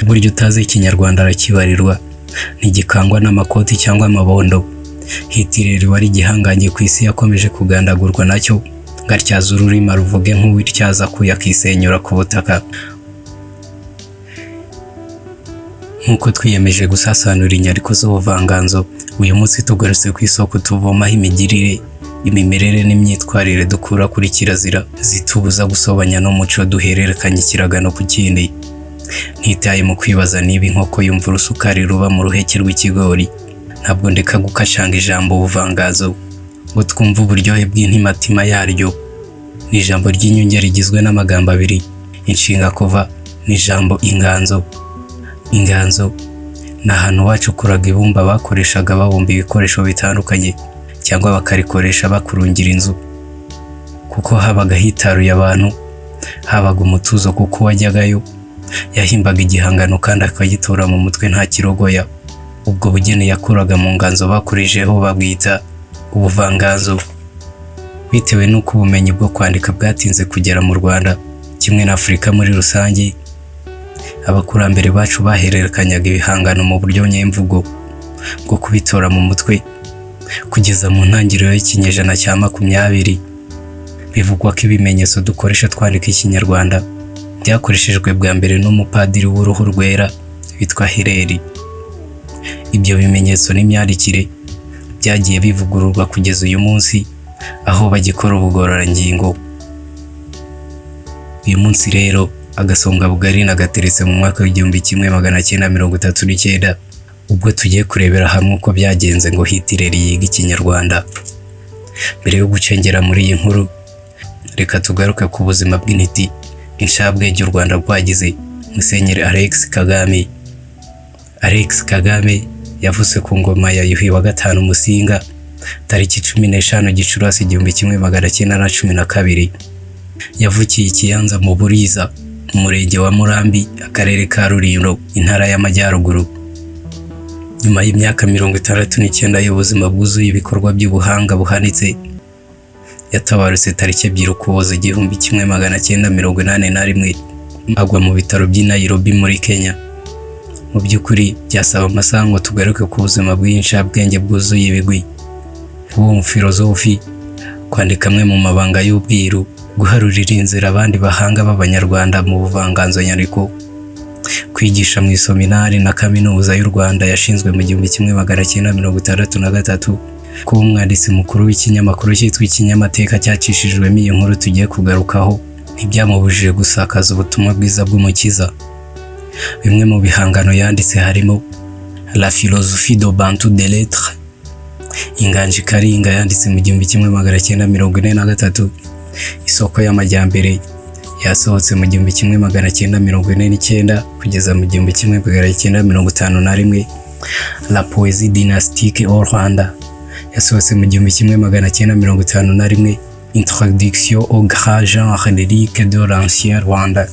buryo utazi ikinyarwanda arakibarirwa, ntigikangwa n'amakoti cyangwa amabondo. Hitler wari igihangange ku isi yakomeje kugandagurwa nacyo, ngatyaza ururimi ruvuge nk'uwityaza kuya akisenyura ku butaka. Nk'uko twiyemeje gusasanura inyandiko z'ubuvanganzo, uyu munsi tugarutse ku isoko tuvomaho imigirire, imimerere n'imyitwarire dukura kuri kirazira zitubuza gusobanya n'umuco duhererekanya ikiragano ku kindi. Ntitaye mu kwibaza niba inkoko yumva urusukari ruba mu ruheke rw'ikigori, ntabwo ndeka gukashanga ijambo ubuvangazo ngo twumve uburyohe bw'intimatima yaryo. Ni ijambo ry'inyongera rigizwe n'amagambo abiri, inshinga kuva n'ijambo inganzo. Inganzo ni ahantu wacukuraga ibumba bakoreshaga babumba ibikoresho bitandukanye, cyangwa bakarikoresha bakurungira inzu, kuko habaga hitaruye abantu, habaga umutuzo kuko wajyagayo yahimbaga igihangano kandi akagitora mu mutwe nta kirogoya. Ubwo bugeni yakuraga mu nganzo bakurijeho babwita ubuvanganzo. Bitewe n'uko ubumenyi bwo kwandika bwatinze kugera mu Rwanda kimwe na Afurika muri rusange, abakurambere bacu bahererekanyaga ibihangano mu buryo nyemvugo bwo kubitora mu mutwe. Kugeza mu ntangiriro y'ikinyejana cya 20, bivugwa ko ibimenyetso dukoresha twandika ikinyarwanda byakoreshejwe bwa mbere n'umupadiri w'uruhu rwera witwa Hileli. Ibyo bimenyetso n'imyandikire byagiye bivugururwa kugeza uyu munsi, aho bagikora ubugororangingo. Uyu munsi rero agasonga bugari nagateretse mu mwaka w'1939, ubwo tugiye kurebera hamwe uko byagenze ngo Hitler yiga ikinyarwanda. Mbere yo gucengera muri iyi nkuru, reka tugaruke ku buzima bw'intiti inshabwenge u Rwanda rwagize Musenyeri Alex Kagame. Alex Kagame yavutse ku ngoma ya Yuhi wa gatanu Musinga tariki 15 Gicurasi 1912. Yavukiye Kiyanza mu Buriza, umurenge wa Murambi, akarere ka Rulindo, intara y'Amajyaruguru. Nyuma y'imyaka 69 y'ubuzima bwuzuye ibikorwa by'ubuhanga buhanitse, yatabarutse tariki 2 Ukuboza 1981, agwa mu bitaro by'i Nairobi muri Kenya. Mu by'ukuri byasaba amasaha ngo tugaruke ku buzima bw'inshabwenge bwuzuye ibigwi, uwo mufilozofi, kwandika amwe mu mabanga y'ubwiru, guharurira inzira abandi bahanga b'Abanyarwanda mu buvanganzo nyandiko, kwigisha mu isominari na kaminuza y'u Rwanda yashinzwe mu 1963, kuba umwanditsi mukuru w'ikinyamakuru cyitwa Ikinyamateka cyacishijwemo iyi nkuru tugiye kugarukaho, ntibyamubujije gusakaza ubutumwa bwiza bw'Umukiza. Bimwe mu bihangano yanditse harimo La philosophie de Bantu des lettres, Inganji Karinga yanditse mu 1943, Isoko y'Amajyambere yasohotse mu 1949 kugeza mu 1951, La poésie dynastique au Rwanda yasohotse mu 1951, Introduction au grand genre lyrique de l'ancien Rwanda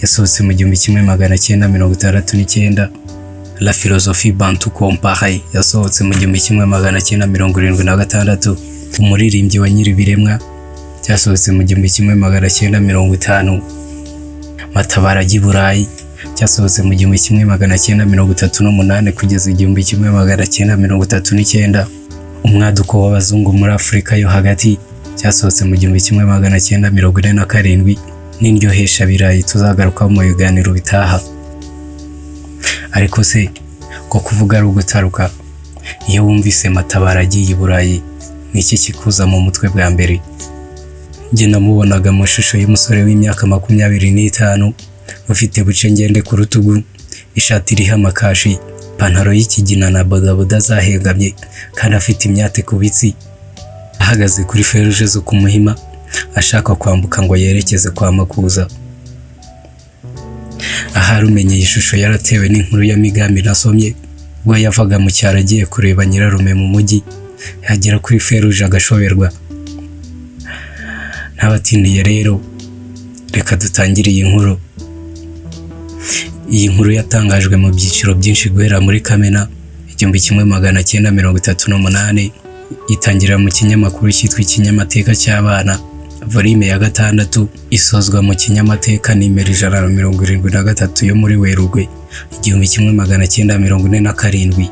yasohotse mu 1969, La philosophie bantu comparée yasohotse mu 1976, Umuririmbyi wa Nyiribiremwa cyasohotse mu 1950, Matabara y'I Burayi cyasohotse mu 1938 kugeza 1939, Umwaduko w'Abazungu muri Afurika yo hagati cyasohotse mu 1947, n'Indyohesha birayi tuzagarukaho mu biganiro bitaha. Ariko se ko kuvuga ari ugutaruka, iyo wumvise Matabara y'I Burayi niki kikuza mu mutwe bwa mbere? Njye namubonaga mu shusho y'umusore w'imyaka 25, ufite buce ngende ku rutugu, ishati iriho amakashi, ipantaro y'ikigina na bodaboda zahengamye, kandi afite imyate ku bitsi, ahagaze kuri feruje zo ku Muhima ashaka kwambuka ngo yerekeze kwa Makuza. Ahari umenye iyi shusho yaratewe n'inkuru ya Migambi nasomye, ubwo yavaga mu cyaro agiye kureba nyirarume mu mujyi, yagera kuri feruje agashoberwa. Ntabatindiye rero, reka dutangire iyi nkuru. Iyi nkuru yatangajwe mu byiciro byinshi guhera muri Kamena 1938, itangira mu kinyamakuru cyitwa Ikinyamateka cy'abana, volume ya 6 isozwa mu kinyamateka nimero 173 yo muri Werurwe 1947.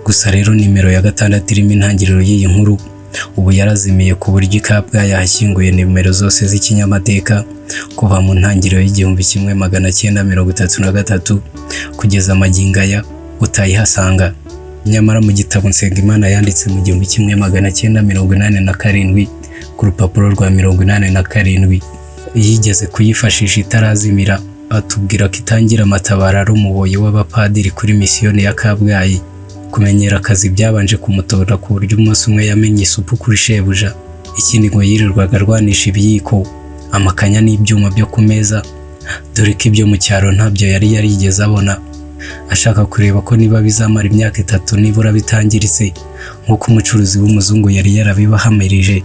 Gusa rero nimero ya 6 irimo intangiriro y'iyi nkuru ubu yarazimiye ku buryo Kabgayi yahashyinguye nimero zose z'ikinyamateka kuva mu ntangiriro y'1933 kugeza magingo aya utayihasanga. Nyamara mu gitabo Nsengimana yanditse mu 1987 ku rupapuro rwa 87 yigeze kuyifashisha itarazimira, atubwira ko itangira amatabara ari umuboyi w'abapadiri kuri misiyoni ya Kabgayi. Kumenyera akazi byabanje kumutora ku buryo umunsi umwe yamenye isupu kuri shebuja. Ikindi ngo yirirwaga arwanisha ibiyiko, amakanya n'ibyuma byo ku meza, dore ko ibyo mu cyaro ntabyo yari yarigeze abona, ashaka kureba ko niba bizamara imyaka 3 nibura bitangiritse nk'uko umucuruzi w'umuzungu yari yarabibahamirije.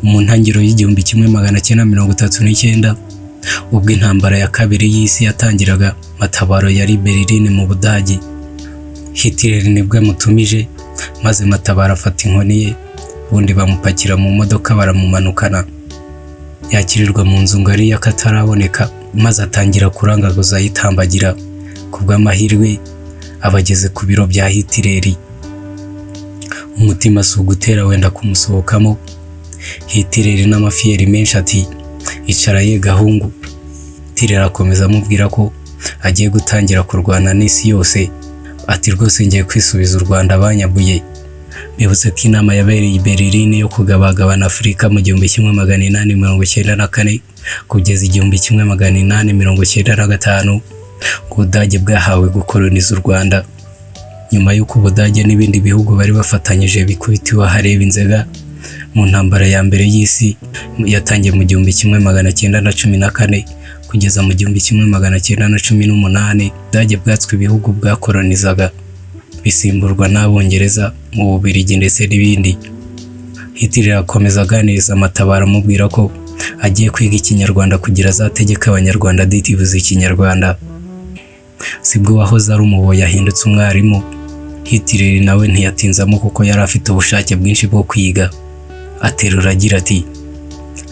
Mu ntangiriro y'1939 ubwo intambara ya kabiri y'isi yatangiraga, matabaro yari Berlin mu Budage. Hitler nibwo amutumije, maze matabaro afata inkoni ye, ubundi bamupakira mu modoka baramumanukana. Yakirirwa mu nzu ngari y'akataraboneka, maze atangira kurangaguza yitambagira. Kubw'amahirwe abageze ku biro bya Hitler. Umutima si ugutera wenda kumusohokamo. Hitler n'amafiyeri menshi ati icara ye gahungu. Hitler akomeza amubwira ko agiye gutangira kurwana n'isi yose, ati rwose ngiye kwisubiza u Rwanda banyabuye. Bibutse ko inama yabereye i Berlin yo kugabagabana Afurika mu 1894 kugeza 1895 Ubudage bwahawe gukoloniza u Rwanda. Nyuma y'uko Ubudage n'ibindi bihugu bari bafatanyije bikubitiwe hareba inzega mu ntambara ya mbere y'isi yatangiye mu 1914 kugeza mu 1918, Ubudage bwatswe ibihugu bwakolonizaga bisimburwa n'Abongereza mu Bubiligi ndetse n'ibindi. Hitler akomeza aganiriza matabaro amubwira ko agiye kwiga ikinyarwanda kugira azategeka abanyarwanda ditibuza ikinyarwanda. Sibwo wahoze ari umuboyi yahindutse umwarimu. Hitler nawe ntiyatinzamo kuko yari afite ubushake bwinshi bwo kwiga. Aterura agira ati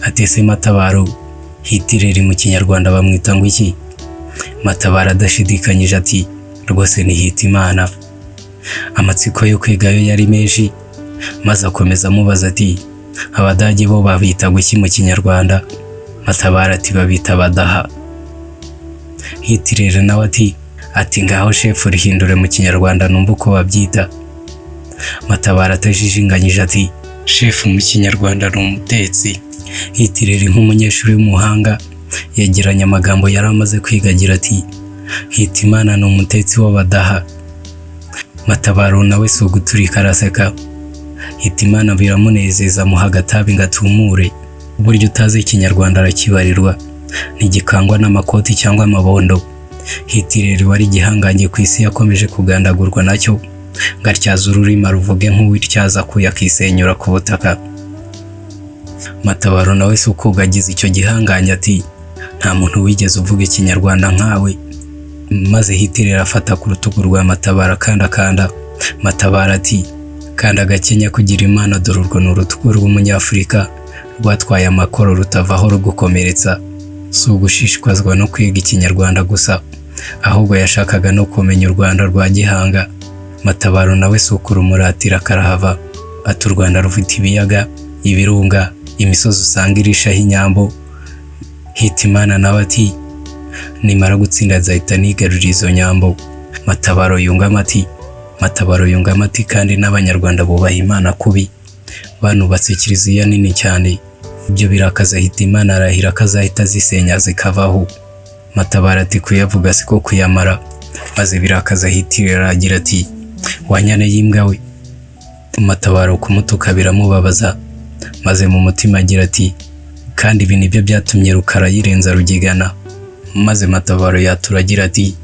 atese matabaro, Hitler mu kinyarwanda bamwita ngo iki? Matabaro adashidikanyije ati rwose ni Hitimana. Amatsiko yo kwigayo yari menshi, maze akomeza amubaza ati Abadage bo babita guki mu kinyarwanda? Matabaro ati babita Badaha. Hitler nawe ati ngaho shefu rihindure mu kinyarwanda numva uko babyita. Matabaro atajijinganyije ati shefu mu kinyarwanda ni umutetsi. Hitler nk'umunyeshuri w'umuhanga yegeranya amagambo yari amaze kwiga agira ati Hitimana ni umutetsi w'Abadaha. Matabaro nawe si uguturika araseka. Hitimana biramunezeza muha agatabi ngatumure. Uburyo utazi ikinyarwanda arakibarirwa, ntigikangwa n'amakoti cyangwa amabondo. Hitler wari igihangange ku isi yakomeje kugandagurwa nacyo, ngatyaza ururimi ruvuge nk'uwityaza kuya akisenyura ku butaka. Matabaro nawe si ukugagiza icyo gihanganye ati nta muntu wigeze uvuga ikinyarwanda nkawe. Maze Hitler afata ku rutugu rwa Matabaro kanda. Matabaro ati kanda gakenya kugira Imana, dore urwo ni urutugu rw'umunyafurika rwatwaye amakoro rutavaho rugukomeretsa. Si ugushishikazwa no kwiga ikinyarwanda gusa, ahubwo yashakaga no kumenya u Rwanda rwa gihanga. Matabaro nawe si ukurumuratira karahava, ati u Rwanda rufite ibiyaga, ibirunga, imisozi usanga irishaho inyambo. Hitimana nawe ati nimara gutsinda nzahita nigarurira izo nyambo. Matabaro yungamo ati kandi n'Abanyarwanda bubaha Imana kubi, banubatse kiliziya nini cyane. Ibyo birakaza Hitimana arahira kazahita zisenya zikavaho. Matabaro ati kuyavuga siko kuyamara, maze birakaza Hitler agira ati wanyane yimbwa we. Matabaro kumutuka biramubabaza, maze mu mutima agira ati kandi ibi nibyo byatumye Rukara yirenza Rugigana. Maze Matabaro yaturagira ati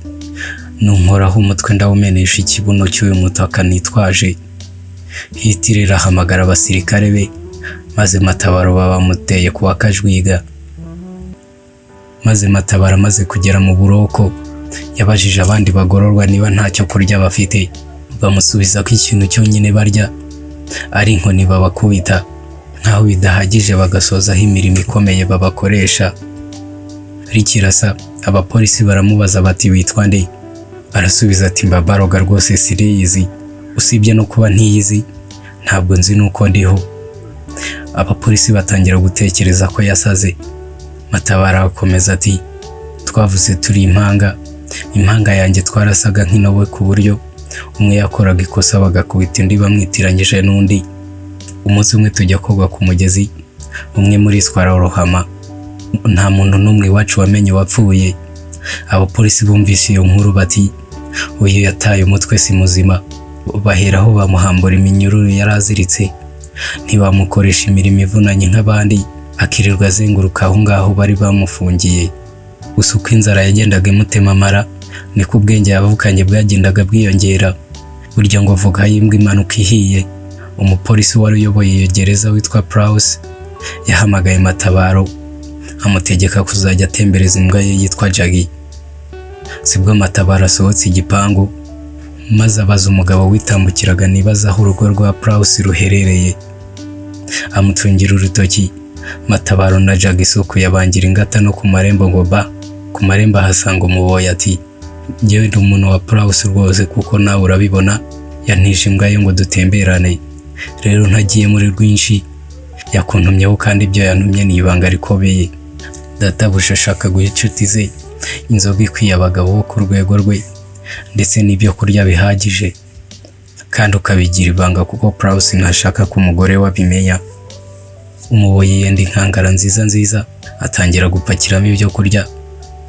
nunkoraho umutwe ndawumenesha ikibuno cy'uyu mutaka nitwaje. Hitler ahamagara abasirikare be, maze Matabaro babamuteye kuwa Kajwiga. Maze Matabaro amaze kugera mu buroko, yabajije abandi bagororwa niba ntacyo kurya bafite. Bamusubiza ko ikintu cyonyine barya ari inkoni babakubita. nkaho bidahagije bagasozaho imirimo ikomeye babakoresha. Rikirasa abapolisi baramubaza bati witwa nde? Arasubiza ati Mbabaroga rwose siriyizi, usibye no kuba ntiyizi ntabwo nzi nuko ndiho. Abapolisi batangira gutekereza ko yasaze. Matabaro akomeza ati twavuze turi impanga yanjye twarasaga nk'inowe ku buryo umwe yakoraga ikosa bagakubita undi bamwitiranyije n'undi. Umunsi umwe tujya koga ku mugezi, umwe muri twarorohama, nta muntu n'umwe iwacu wamenye wapfuye. Abapolisi bumvise iyo nkuru bati uyu yataye umutwe si muzima. Baheraho bamuhambura iminyururu yari aziritse, ntibamukoresha imirimo ivunanye nk'abandi, akirirwa azenguruka aho ngaho bari bamufungiye. Gusa uko inzara yagendaga imutema amara niko ubwenge yavukanye bwagendaga bwiyongera. Burya ngo vuga yimbwa impanuka ihiye. Umupolisi wari uyoboye iyo gereza witwa Prowse yahamagaye Matabaro amutegeka kuzajya atembereza imbwa ye yitwa Jaggy. Sibwo Matabaro asohotse igipangu maze abaza umugabo witambukiraga nibaza aho urugo rwa Prowse ruherereye. Amutungira urutoki. Matabaro na Jaggy isuku yabangira ingata no ku marembo ngo ba. Ku marembo ahasanga umuboyi ati njyewe ndi umuntu wa Prowse rwose kuko nawe urabibona yantije imbwa ye ngo dutemberane. Rero ntagiye muri rwinshi yakuntumyeho kandi ibyo yantumye ni ibanga rikomeye. Databuja ashaka guha inshuti ze inzoga ikwiye abagabo bo ku rwego rwe ndetse n'ibyo kurya bihagije, kandi ukabigira ibanga kuko Prowse ntashaka ko umugore we abimenya. Umuboyi yenda inkangara nziza atangira gupakiramo ibyo kurya,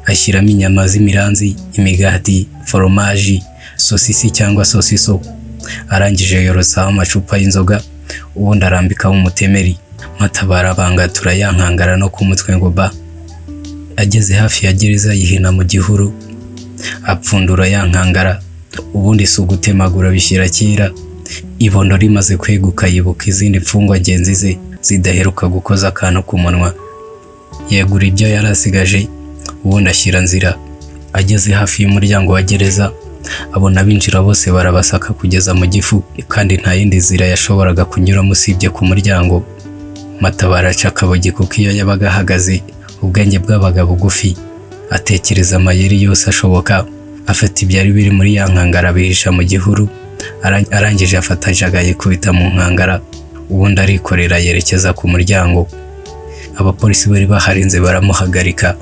ashyiramo inyama z'imiranzi, imigati, foromaji, sosisi cyangwa sosiso. Arangije yorosaho amacupa y'inzoga, ubundi arambikaho umutemeri. Matabaro abangatura ya nkangara no ku mutwe ngo ba. Ageze hafi ya gereza yihina mu gihuru, apfundura ya nkangara, ubundi si ugutemagura bishyira kera. Ibondo rimaze kweguka yibuka izindi mfungwa ngenzi ze zidaheruka gukoza akantu ku munwa. Yegura ibyo yarasigaje, ubundi ashyira nzira. Ageze hafi y'umuryango wa gereza abona binjira bose barabasaka kugeza mu gifu, kandi nta yindi nzira yashoboraga kunyuramo usibye ku muryango. Matabaro aca akabogi kuko iyo yabaga ahagaze ubwenge bwabaga bugufi, atekereza amayeri yose ashoboka. Afata ibyari biri muri ya nkangara bihisha mu gihuru, arangije afata Jaggy kubita mu nkangara, ubundi arikorera yerekeza ku muryango. Abapolisi bari baharinze baramuhagarika,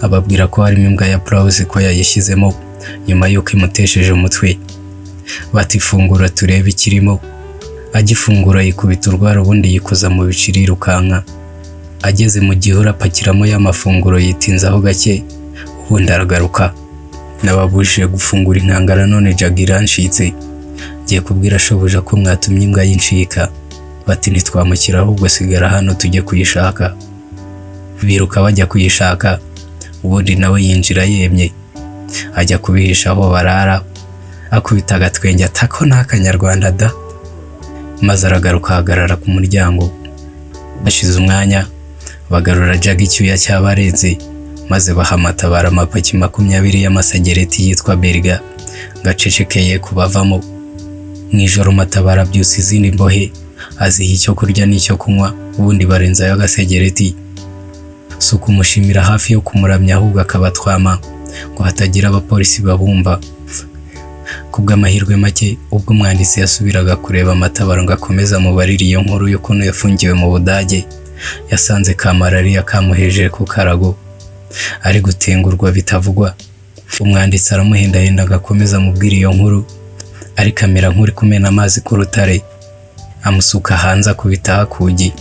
ababwira ko harimo imbwa ya Prowse ko yayishyizemo nyuma y'uko imutesheje umutwe. Bati fungura turebe ikirimo. Agifungura yikubita urwara, ubundi yikoza mu biciri yirukanka. Ageze mu gihuru apakiramo y'amafunguro yitinzaho gake, ubundi aragaruka. Nababujije gufungura inkangara none Jaggy iranshitse. Ngiye kubwira shobuja ko mwatumye imbwa yincika. Bati ntitwamukira ahubwo sigara hano tujye kuyishaka. Biruka bajya kuyishaka, ubundi nawe yinjira yemye ajya kubihisha aho barara, akubita agatwenge atako n'akanyarwanda da. Maze aragaruka ahagarara ku muryango. Bashize umwanya bagarura Jaggy icyuya cyabarenze, maze baha Matabaro amapaki 20 y'amasegereti yitwa Berga gacecekeye kubavamo. Mu ijoro Matabaro abyusa izindi mbohe, aziha icyo kurya n'icyo kunywa, ubundi barenzayo agasegereti. Si ukumushimira hafi yo kumuramya ahubwo akabatwama ngo hatagira abapolisi babumva. Kubw'amahirwe make ubwo umwanditsi yasubiraga kureba Matabaro ngo akomeza mubarira iyo nkuru y'ukuntu yafungiwe mu Budage, yasanze ka malariya kamuheje ku karago, ari gutengurwa bitavugwa. Umwanditsi aramuhendahenda agakomeza mubwira iyo nkuru, ariko amera nk'uri kumena amazi ku rutare, amusuka hanze akubita hakugi.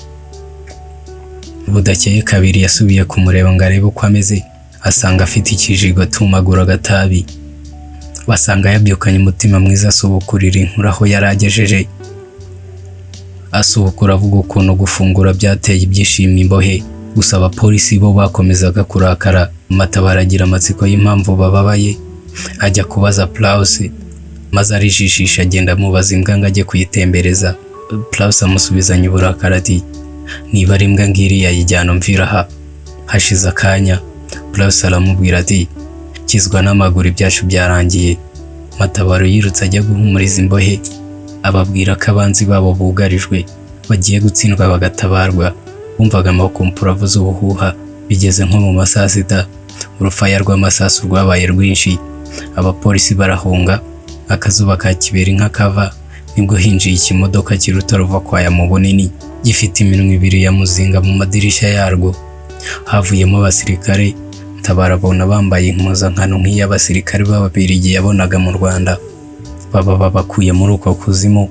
Budakeye kabiri yasubiye kumureba ngo arebe uko ameze, asanga afite ikijigo tumagura agatabi. Basanga yabyukanye umutima mwiza asubukurira inkuru aho yaragejeje. Asubukura avuga ukuntu gufungura byateye ibyishimo imbohe, gusa abapolisi bo bakomezaga kurakara. Matabaro agira amatsiko y'impamvu bababaye, ajya kubaza Prowse, maze arijishisha agenda amubaza imbwa ngo ajye kuyitembereza. Prowse amusubizanya uburakari ati niba ari imbwa ngiri yayijyana mvira aha. Hashize akanya Prowse aramubwira ati kizwa n'amaguru ibyacu byarangiye. Matabaro yirutse ajya guhumuriza imbohe, ababwira ko abanzi babo bugarijwe, bagiye gutsindwa bagatabarwa. Bumvaga amakompora avuza ubuhuha. Bigeze nko mu masaa sita, urufaya rw'amasasu rwabaye rwinshi, abapolisi barahunga, akazuba ka kibera inka kava, nibwo hinjiye ikimodoka kiruta ruva kwaya mu bunini, gifite iminwa ibiri ya muzinga mu madirishya yarwo. Havuyemo abasirikare. Matabaro abona bambaye impuzankano nk'iy'abasirikare b'Ababiligi yabonaga mu Rwanda. Baba babakuye muri uko kuzimu.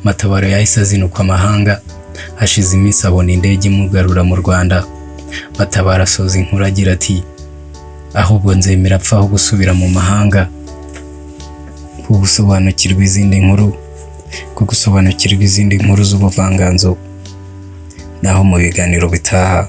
Matabaro yahise azinukwa amahanga. Hashize iminsi abona indege imugarura mu Rwanda. Matabaro asoza inkuru agira ati, ahubwo nzemera apfa aho gusubira mu mahanga. Gusobanukirwa izindi nkuru z'ubuvanganzo naho mu biganiro bitaha.